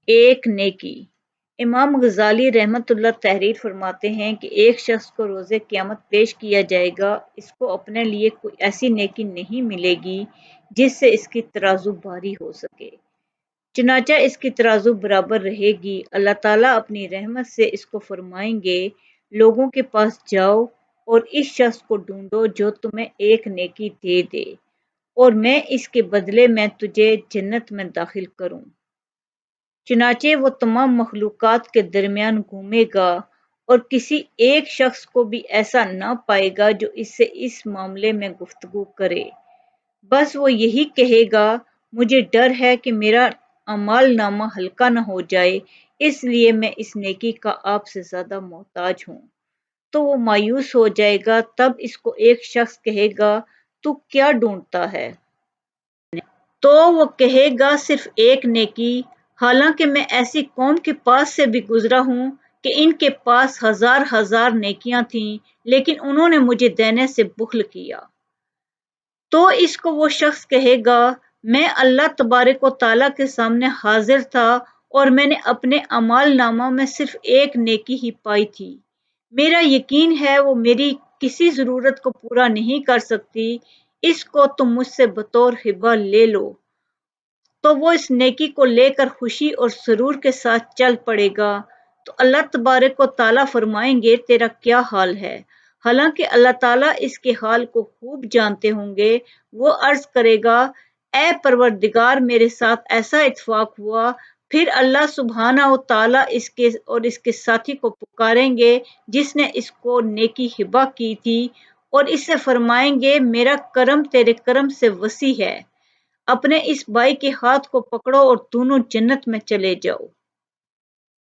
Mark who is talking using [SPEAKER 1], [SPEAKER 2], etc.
[SPEAKER 1] ایک نیکی۔ امام غزالی رحمۃ اللہ تحریر فرماتے ہیں کہ ایک شخص کو روز قیامت پیش کیا جائے گا، اس کو اپنے لیے کوئی ایسی نیکی نہیں ملے گی جس سے اس کی ترازو بھاری ہو سکے، چنانچہ اس کی ترازو برابر رہے گی۔ اللہ تعالیٰ اپنی رحمت سے اس کو فرمائیں گے، لوگوں کے پاس جاؤ اور اس شخص کو ڈھونڈو جو تمہیں ایک نیکی دے دے اور میں اس کے بدلے میں تجھے جنت میں داخل کروں۔ چنانچہ وہ تمام مخلوقات کے درمیان گھومے گا اور کسی ایک شخص کو بھی ایسا نہ پائے گا جو اس سے اس معاملے میں گفتگو کرے، بس وہ یہی کہے گا، مجھے ڈر ہے کہ میرا اعمال نامہ ہلکا نہ ہو جائے، اس لیے میں اس نیکی کا آپ سے زیادہ محتاج ہوں۔ تو وہ مایوس ہو جائے گا، تب اس کو ایک شخص کہے گا، تو کیا ڈھونڈتا ہے؟ تو وہ کہے گا، صرف ایک نیکی، حالانکہ میں ایسی قوم کے پاس سے بھی گزرا ہوں کہ ان کے پاس ہزار ہزار نیکیاں تھیں لیکن انہوں نے مجھے دینے سے بخل کیا۔ تو اس کو وہ شخص کہے گا، میں اللہ تبارک و تعالیٰ کے سامنے حاضر تھا اور میں نے اپنے اعمال نامہ میں صرف ایک نیکی ہی پائی تھی، میرا یقین ہے وہ میری کسی ضرورت کو پورا نہیں کر سکتی، اس کو تم مجھ سے بطور ہبہ لے لو۔ تو وہ اس نیکی کو لے کر خوشی اور سرور کے ساتھ چل پڑے گا۔ تو اللہ تبارک و تعالیٰ فرمائیں گے، تیرا کیا حال ہے؟ حالانکہ اللہ تعالیٰ اس کے حال کو خوب جانتے ہوں گے۔ وہ عرض کرے گا، اے پروردگار، میرے ساتھ ایسا اتفاق ہوا۔ پھر اللہ سبحانہ و تعالیٰ اس کے ساتھی کو پکاریں گے جس نے اس کو نیکی ہبہ کی تھی اور اس سے فرمائیں گے، میرا کرم تیرے کرم سے وسیع ہے، اپنے اس بھائی کے ہاتھ کو پکڑو اور دونوں جنت میں چلے جاؤ۔